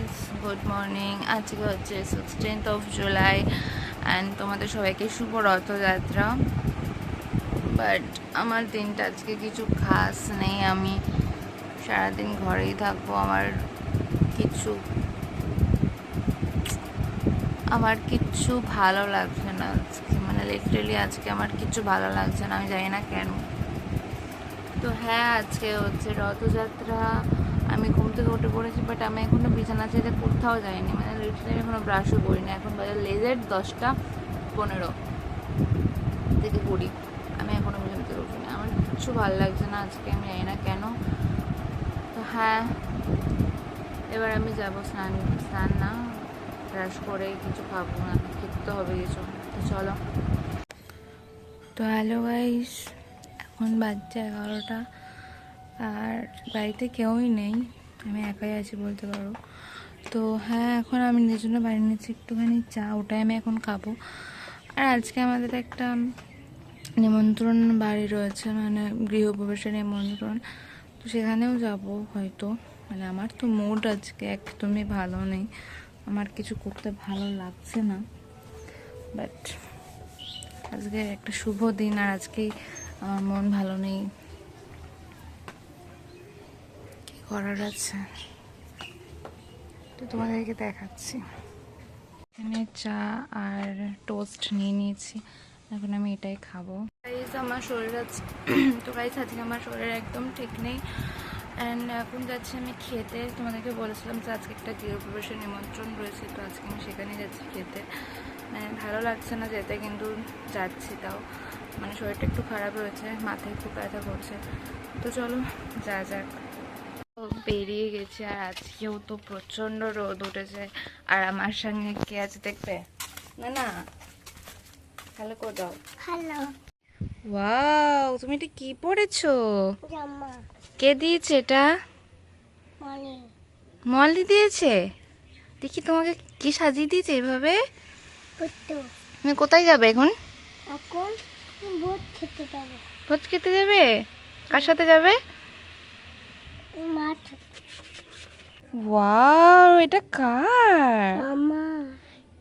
Guys, good morning. আজকে হচ্ছে 16th of July and তোমাদের সবাইকে শুভ রথযাত্রা। বাট আমার দিনটা আজকে কিছু খাস নেই। আমি সারাদিন ঘরেই থাকবো। আমার কিচ্ছু ভালো লাগছে না আজকে, মানে লিটারালি আজকে আমার কিচ্ছু ভালো লাগছে না, আমি জানি না কেন। তো হ্যাঁ, আজকে হচ্ছে রথযাত্রা। আমি ঘুম থেকে উঠে পড়েছি, বাট আমি এখনও বিছানা ছেড়ে কোথাও যাইনি, মানে লিটারালি এখনও ব্রাশও করিনি। এখন বাজে লেজের 10টা 15 থেকে 20, আমি এখনও বিছানা থেকে উঠিনি। আমার কিচ্ছু ভালো লাগছে না আজকে, আমি জানি না কেন। তো হ্যাঁ, এবার আমি যাবো স্নান না ব্রাশ করে কিছু খাবো না, খেতে হবে কিছু। তো চলো। তো হ্যালো গাইস, এখন বাজছে 11টা আর বাড়িতে কেউই নেই, আমি একাই আছি বলতে পারো। তো হ্যাঁ, এখন আমি নিজের জন্য বাড়ি নিচ্ছি একটুখানি চা, ওটাই আমি এখন খাবো। আর আজকে আমাদের একটা নিমন্ত্রণ বাড়ি রয়েছে, মানে গৃহপ্রবেশের নিমন্ত্রণ। তো সেখানেও যাব হয়তো। মানে আমার তো মুড আজকে একদমই ভালো নেই, আমার কিছু করতে ভালো লাগছে না। বাট আজকে একটা শুভ দিন আর আজকেই আমার মন ভালো নেই, কি করার আছে। তো তোমাদেরকে দেখাচ্ছি, এখানে চা আর টোস্ট নিয়ে নিয়েছি, এখন আমি এটাই খাবো। গাইস, আমার শরীর আছে তো গাইস আজকে আমার শরীর একদম ঠিক নেই অ্যান্ড এখন যাচ্ছি আমি খেতে। তোমাদেরকে বলেছিলাম যে আজকে একটা গৃহপ্রবেশের নিমন্ত্রণ রয়েছে, তো আজকে আমি সেখানেই যাচ্ছি খেতে। মানে ভালো লাগছে না যেতে, কিন্তু যাচ্ছি তাও। মানে শরীরটা একটু খারাপ হয়েছে, মাথায় খুব ব্যথা করছে। তো চলো যা যাক। বেরিয়ে গেছি আর আজকেও তো প্রচন্ড রোদ উঠেছে। আর আমার সঙ্গে কে আছে দেখবে? না না, হ্যালো করে দাও। হ্যালো। ওয়াও, তুমি এটা কি পরেছো? জামা। কে দিয়েছে এটা? মানে মলি দিয়েছে? দেখি তোমাকে কি সাজিয়ে দিয়েছে এভাবে। পুত্তু। তুমি কোথায় যাবে এখন? এখন ভোট খেতে যাবো। ভোজ খেতে যাবে? কার সাথে যাবে? মাঠ। ওয়াও, এটা কার? মামা।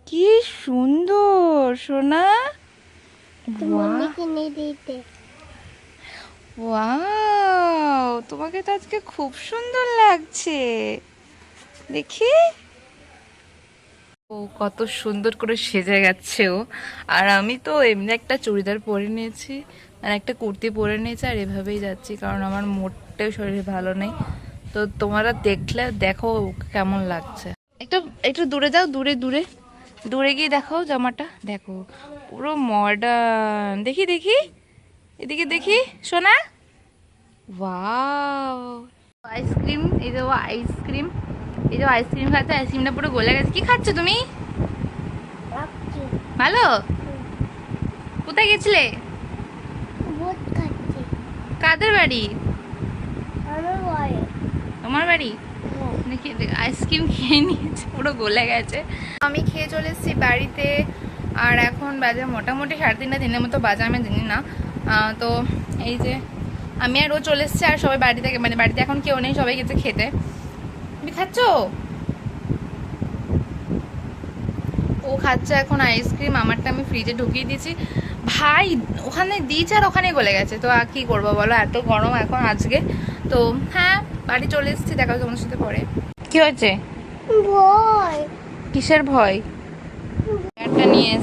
কি সুন্দর সোনা। তুমি কিনে দিতে। ওয়াও, তোমাকে তো আজকে খুব সুন্দর লাগছে দেখি। ও কত সুন্দর করে সেজে গেছে ও। আর আমি তো এমনি একটা চুড়িদার পরে নিয়েছি আর একটা কুর্তি পরে নিয়েছি, আর এভাবেই যাচ্ছি কারণ আমার মোটেও শরীর ভালো নেই। তো তোমরা দেখলে দেখো কেমন লাগছে। একটু একটু দূরে যাও, দূরে দূরে দূরে গিয়ে দেখো জামাটা, দেখো পুরো মডার্ন। দেখি দেখি, এদিকে দেখি সোনা। ওয়াও, আইসক্রিম, এই যে আইসক্রিম, এই যে আইসক্রিম খাচ্ছে, আইসক্রিমটা পুরো গলে গেছে। কি খাচ্ছ তুমি? ভালো। কোথায় গেছিলে? ভোট খাচ্ছি। কাদের বাড়ি? আমার বাড়ি। তোমার বাড়ি? দেখি আইসক্রিম খেয়ে নিয়েছে, পুরো গলে গেছে। আমি খেয়ে চলে এসেছি বাড়িতে আর এখন বাজে মোটামুটি 3:30 দিনের মতো বাজে, আমি জানি না। তো এই যে আমি আর ও চলে এসেছি আর সবাই বাড়ি থেকে, মানে বাড়িতে এখন কেউ নেই, সবাই গেছে খেতে। তুমি খাচ্ছ? ও খাচ্ছে এখন আইসক্রিম, আমারটা আমি ফ্রিজে ঢুকিয়ে দিয়েছি। ভাই ওখানে দিয়েছে আর ওখানে গলে গেছে, তো আর কি করবো বলো, এত গরম এখন আজকে। তো হ্যাঁ, বাড়ি চলে এসেছি, দেখা হচ্ছে তোমার সাথে পরে। কি হয়েছে? ভয়। কিসের ভয়? চেয়ারটা নিয়ে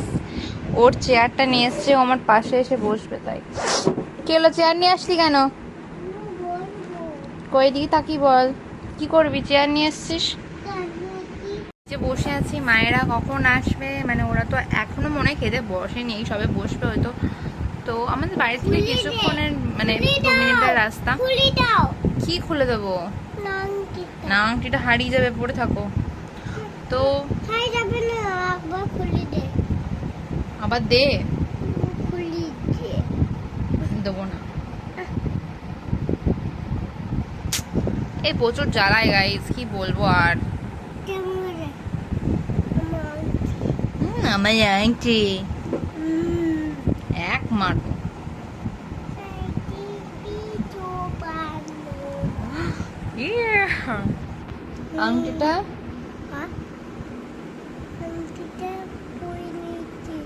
ওর চেয়ারটা নিয়ে এসছে, ও আমার পাশে এসে বসবে, তাই। কি হলো, চেয়ার নিয়ে আসলি কেন? কই দিকে তাকি বল, কি করবি? চেয়ার নিয়ে এসছিস যে বসে আছি, মায়েরা কখন আসবে, মানে ওরা তো এখনো মনে হয় খেতে বসেনি, সবে বসবে হয়তো। তো আমাদের বাড়ি থেকে কিছুক্ষণের মানে 2 মিনিটের রাস্তা। কি খুলে দেবো? না, আংটিটা হারিয়ে যাবে, পড়ে থাকো। তো আবার দে। দেবো না, এই প্রচুর জ্বালায় গাইস, কি বলবো আর। আমার আংটি এক মারবো। আংটিটা হ্যাঁ আংটিটা পরে নিয়েছি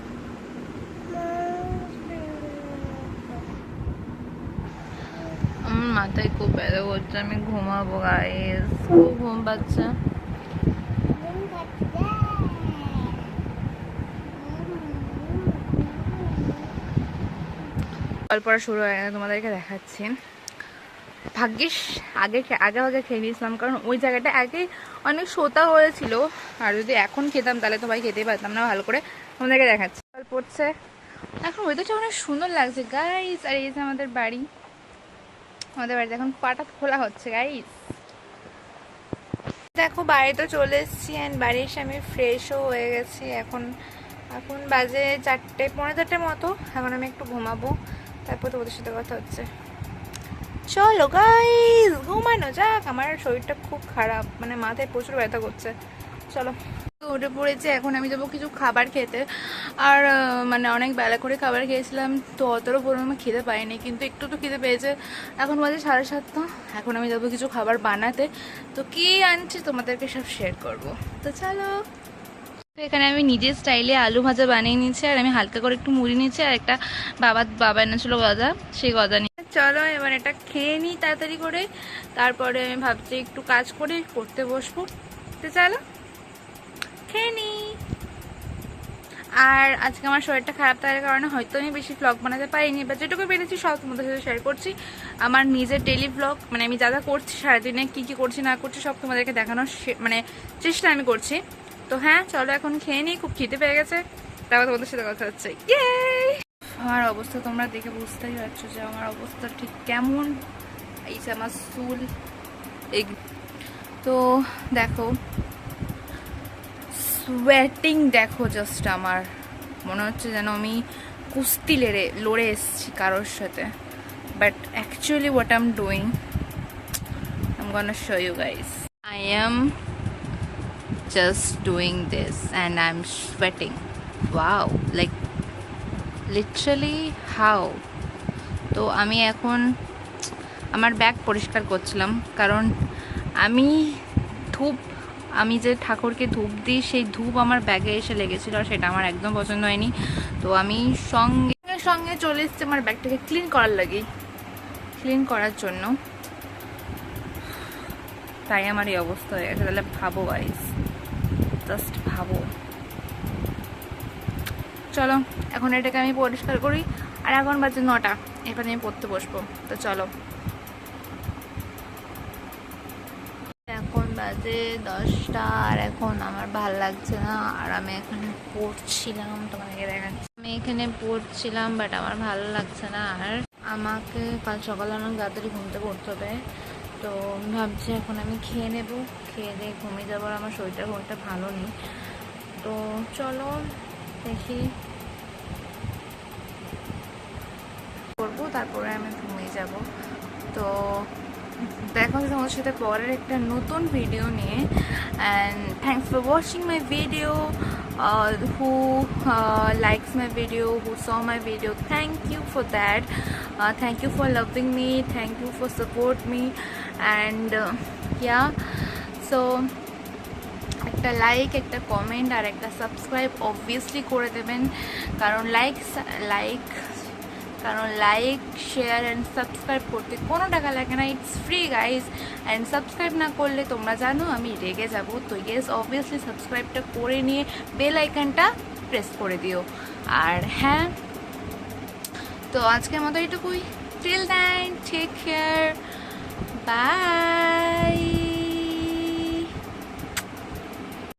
আমার মাথায় খুব ব্যথা করছে, আমি ঘুমাবো গাইস, খুব ঘুম পাচ্ছে। গল্প পড়া শুরু হয়ে গেছে, তোমাদেরকে দেখাচ্ছি। ভাগ্যিস আগে আগে আগে খেয়ে নিয়েছিলাম, কারণ ওই জায়গাটা আগে অনেক সোতা হয়েছিল, আর যদি এখন খেতাম তাহলে তো ভাই খেতেই পারতাম না ভালো করে। তোমাদেরকে দেখাচ্ছি, জল পড়ছে এখন, ওয়েদারটা অনেক সুন্দর লাগছে গাইস। আর এই যে আমাদের বাড়ি, আমাদের বাড়িতে এখন পাটা খোলা হচ্ছে গাইস। দেখো বাড়িতে চলে এসেছি, অ্যান্ড বাড়ি এসে আমি ফ্রেশও হয়ে গেছি। এখন এখন বাজে 4টে, পৌনে 4টের মতো। এখন আমি একটু ঘুমাবো, তারপর তোমাদের সাথে কথা হচ্ছে। চলো গাইস ঘুমানো যাক, আমার শরীরটা খুব খারাপ, মানে মাথায় প্রচুর ব্যথা করছে। চলো উঠে পড়েছে, এখন আমি যাবো কিছু খাবার খেতে। আর মানে অনেক বেলা করে খাবার খেয়েছিলাম, তো অতটাও পরিমাণে খেতে পাইনি, কিন্তু একটু তো খেতে পেয়েছে। এখন বাজে 7:30, এখন আমি যাবো কিছু খাবার বানাতে। তো কি আনছি তোমাদেরকে সব শেয়ার করব, তো চলো। তো এখানে আমি নিজের স্টাইলে আলু ভাজা বানিয়ে নিয়েছি, আর আমি হালকা করে একটু মুড়ি নিয়েছি, আর একটা বাবা এনেছিল গজা, সেই গজা নিয়ে। চলো এবার এটা খেয়ে নিই তাড়াতাড়ি করে, তারপরে আমি ভাবছি একটু কাজ করে করতে বসবো। তো চলো খেয়ে নিই। আর আজকে আমার শরীরটা খারাপ থাকার কারণে হয়তো আমি বেশি ভ্লগ বানাতে পারিনি, বা যেটুকু পেরেছি সব তোমাদের সাথে শেয়ার করছি। আমার নিজের ডেলি ভ্লগ, মানে আমি যা যা করছি সারাদিনে, কী কী করছি না করছি, সব তোমাদেরকে দেখানোর মানে চেষ্টা আমি করছি। তো হ্যাঁ চলো এখন খেয়ে নিই, খুব খিদে পেয়ে গেছে, তারপর তোমাদের সাথে কথা হচ্ছে। ইয়ে আমার অবস্থা তোমরা দেখে বুঝতেই পারছো যে আমার অবস্থা ঠিক কেমন। এই যে আমার চুল, তো দেখো সোয়েটিং দেখো, জাস্ট আমার মনে হচ্ছে যেন আমি কুস্তি লড়ে এসেছি কারোর সাথে। But actually what I am doing, I am gonna show you guys. I am just doing this and I am sweating. Wow, like literally how. তো আমি এখন আমার ব্যাগ পরিষ্কার করছিলাম, কারণ আমি যে ঠাকুরকে ধূপ দিই, সেই ধূপ আমার ব্যাগে এসে লেগেছিল, আর সেটা আমার একদম পছন্দ হয়নি। তো আমি সঙ্গে সঙ্গে চলে এসেছি আমার ব্যাগটাকে ক্লিন করার জন্য। তাই আমার এই অবস্থা হয়ে গেছে। তাহলে ভাবো গাইস, জাস্ট ভাবো। চলো এখন এটাকে আমি পরিষ্কার করি, আর এখন বাজে 9টা, এখানে আমি পড়তে বসবো। তো চলো এখন বাজে 10টা, আর এখন আমার ভাল লাগছে না, আর আমি এখানে পড়ছিলাম, তোমাকে দেখাচ্ছি আমি এখানে পড়ছিলাম, বাট আমার ভালো লাগছে না। আর আমাকে কাল সকালে অনেক তাড়াতাড়ি ঘুমতে পড়তে হবে, তো ভাবছি এখন আমি খেয়ে নেবো, খেয়ে দিয়ে ঘুমিয়ে যাবো। আর আমার শরীরটা ঘুমটা ভালো নেই, তো চলো দেখি করবো, তারপরে আমি ঘুমিয়ে যাব। তো দেখা হচ্ছে তোমাদের সাথে পরের একটা নতুন ভিডিও নিয়ে। And thanks for watching my video, who likes my video, who saw my video, thank you for that. Thank you for loving me, thank you for support me, and yeah, so একটা like, একটা comment আর একটা subscribe obviously করে দেবেন, কারণ like share and subscribe করতে কোনো টাকা লাগে না, it's free guys. And subscribe না করলে তোমরা জানো আমি রেগে যাব, তো ইয়েস অবভিয়াসলি সাবস্ক্রাইবটা করে নিয়ে বেল আইকনটা প্রেস করে দিও। আর হ্যাঁ, তো আজকের মতো এইটুকুই। Till then take care, by.